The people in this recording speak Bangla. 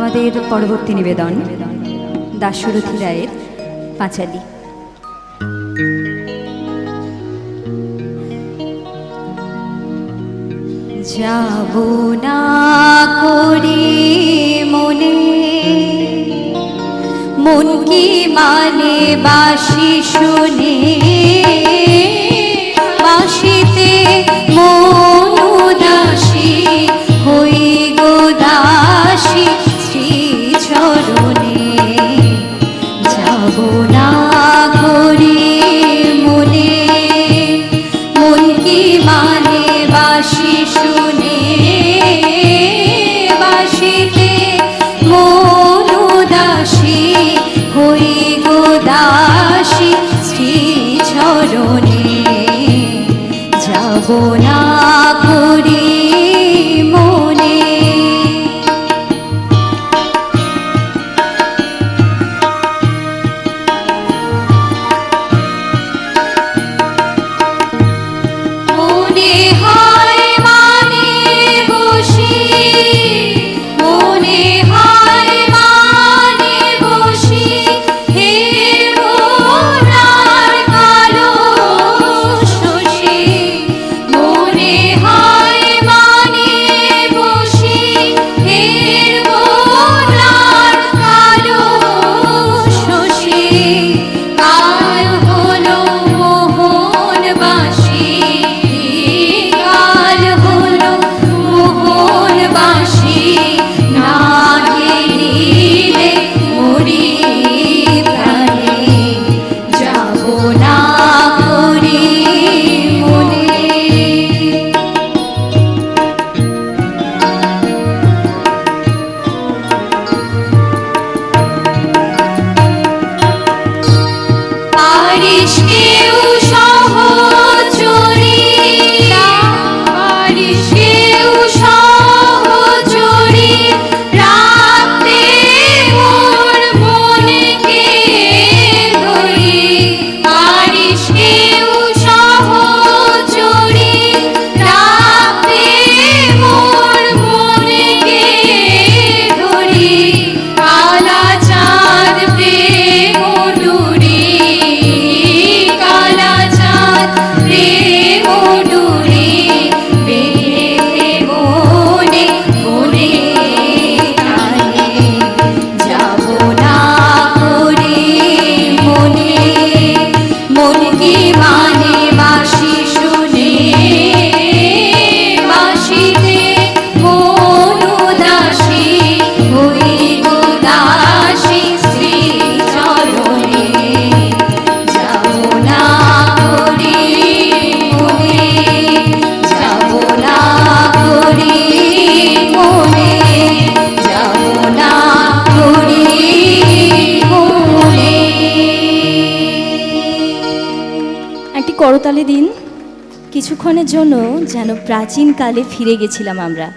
আমাদের পরবর্তী নিবেদন দাশরথী রায়ের পাঁচালী। যাব না করি মনে মন কি মানে বাঁশি শুনে, বাঁশিতে মন উদাসী হই গো দাসী শ্রী চরণে। যাব না করি মনে মন কি মানে বাঁশি শুনে, বাঁশিতে মন উদাসী হই গো দাসী শ্রী চরণে। যাব না করি মনে। মনে হয় মানে বসি, মনে হয় মানে বসি হে মোরার কালো শশী। মনে হয় মানে বসি হে মোরার কালো শশী। কাল হলো মোহন বাসি, কাল হলো মোহন বাসি না গেলিলে মরি প্রাণে। যাব না করি মনে। পারিস কেউ সহচরী, পারিস কেউ সহচরী রাখতে মোর মনকে ধরি। পারিস কেউ সহচরী রাখতে মোর মনকে ধরি। কালা চাঁদ প্রেম ডুরি, কালা চাঁদ প্রেম ডুরি বেঁধে মনে মনে টানে। যাব না করি মনে মন কি মানে বাঁশি শুনে, বাঁশিতে মন উদাসী হই গো দাসী শ্রী চরণে। যাব না করি মনে, যাব না করি মনে, যাব না করি মনে। একটি করতালি দিন। কিছুক্ষণের জন্য যেন প্রাচীন কালে ফিরে গেছিলাম আমরা।